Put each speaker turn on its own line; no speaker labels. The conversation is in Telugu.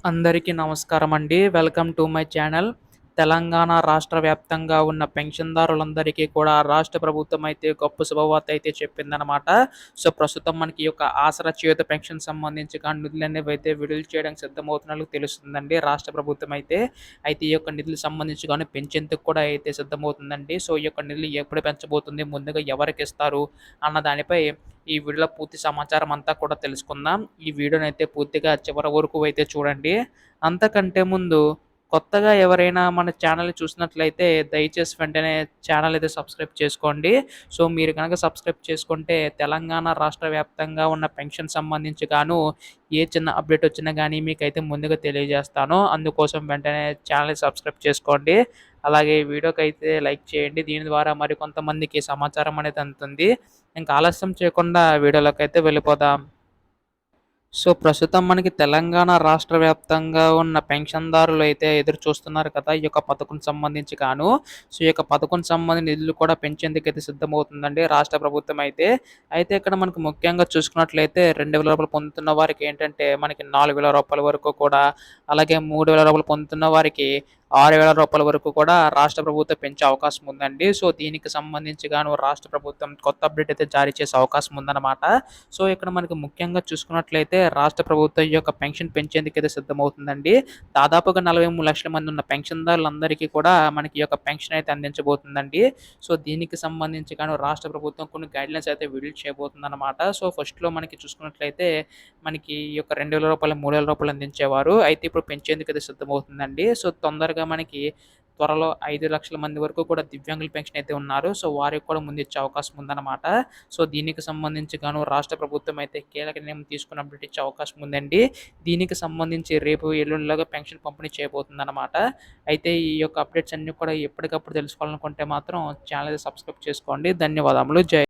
అందరికీ నమస్కారమండి. Welcome to my channel. Telangana రాష్ట్ర వ్యాప్తంగా ఉన్న పెన్షన్‌దారులందరికీ కూడా రాష్ట్ర ప్రభుత్వం అయితే గొప్ప శుభవార్త అయితే చెప్పిందనమాట. సో, ప్రస్తుతం మనకి ఈ యొక్క ఆసరా చేయూత పెన్షన్ సంబంధించి కానీ నిధులనేవైతే విడుదల చేయడానికి సిద్ధమవుతున్నట్లు తెలుస్తుందండి రాష్ట్ర ప్రభుత్వం అయితే. అయితే ఈ యొక్క నిధులకు సంబంధించి గాను పెంచేందుకు కూడా అయితే సిద్ధమవుతుందండి. సో, ఈ యొక్క నిధులు ఎప్పుడు పెంచబోతుంది? ముందుగా ఎవరికిస్తారు? అన్న దానిపై ఈ వీడియోలో పూర్తి సమాచారం అంతా కూడా తెలుసుకుందాం. ఈ వీడియోనైతే పూర్తిగా చివరి వరకు అయితే చూడండి. అంతకంటే ముందు కొత్తగా ఎవరైనా మన ఛానల్‌ని చూసినట్లయితే దయచేసి వెంటనే ఛానల్ అయితే సబ్స్క్రైబ్ చేసుకోండి. సో, మీరు గనక సబ్స్క్రైబ్ చేసుకుంటే తెలంగాణ రాష్ట్ర వ్యాప్తంగా ఉన్న పెన్షన్ సంబంధించి గాను ఏ చిన్న అప్డేట్ వచ్చినా గానీ మీకైతే ముందుగా తెలియజేస్తాను. అందుకోసం వెంటనే ఛానల్‌ని సబ్స్క్రైబ్ చేసుకోండి. అలాగే వీడియోకైతే లైక్ చేయండి. దీని ద్వారా మరికొంతమందికి సమాచారం అనేది అందుతుంది. ఇంకా ఆలస్యం చేయకుండా వీడియోలోకైతే వెళ్ళిపోదాం. సో, ప్రస్తుతం మనకి తెలంగాణ రాష్ట్ర వ్యాప్తంగా ఉన్న పెన్షన్‌దారులైతే ఎదురు చూస్తున్నారు కదా! ఈ యొక్క పథకం సంబంధించి గాను. సో, ఈ యొక్క పథకం సంబంధించిన నిధులు కూడా పెంచేందుకైతే సిద్ధమవుతుందండి రాష్ట్ర ప్రభుత్వం అయితే. అయితే ఇక్కడ మనకు ముఖ్యంగా చూసుకున్నట్లయితే రూ. 2,000 పొందుతున్న వారికి ఏంటంటే మనకి రూ. 4,000 వరకు కూడా, అలాగే రూ. 3,000 పొందుతున్న వారికి రూ. 6,000 వరకు కూడా రాష్ట్ర ప్రభుత్వం పెంచే అవకాశం ఉందండి. సో, దీనికి సంబంధించి గాను రాష్ట్ర ప్రభుత్వం కొత్త అప్డేట్ అయితే జారీ చేసే అవకాశం ఉందన్నమాట. సో, ఇక్కడ మనకు ముఖ్యంగా చూసుకున్నట్లయితే రాష్ట్ర ప్రభుత్వం ఈ యొక్క పెన్షన్ పెంచేందుకైతే సిద్ధమవుతుందండి. దాదాపుగా 43 లక్షల మంది ఉన్న పెన్షన్‌దారులందరికీ కూడా మనకి ఈ యొక్క పెన్షన్ అయితే అందించబోతుందండి. సో, దీనికి సంబంధించి గాను రాష్ట్ర ప్రభుత్వం కొన్ని గైడ్‌లైన్స్ అయితే విడుదల చేయబోతుందన్నమాట. సో, ఫస్ట్‌లో మనకి చూసుకున్నట్లయితే మనకి ఈ యొక్క రూ. 2,000, రూ. 3,000 అందించేవారు. అయితే ఇప్పుడు పెంచేందుకైతే సిద్ధమవుతుందండి. సో, తొందరగా మనకి త్వరలో 5,00,000 మంది వరకు కూడా దివ్యాంగుల పెన్షన్ అయితే ఉన్నారు. సో, వారికి కూడా ముందిచ్చే అవకాశం ఉందన్నమాట. సో, దీనికి సంబంధించి గాను రాష్ట్ర ప్రభుత్వం అయితే కీలక నిర్ణయం తీసుకొని అప్డేట్ ఇచ్చే అవకాశం ఉందండి. దీనికి సంబంధించి రేపు, ఎల్లుండిలోగా పెన్షన్ పంపిణీ చేయబోతుందన్నమాట. అయితే ఈ యొక్క అప్డేట్స్ అన్నీ కూడా ఎప్పటికప్పుడు తెలుసుకోవాలనుకుంటే మాత్రం ఛానల్ సబ్స్క్రైబ్ చేసుకోండి. ధన్యవాదములు. జై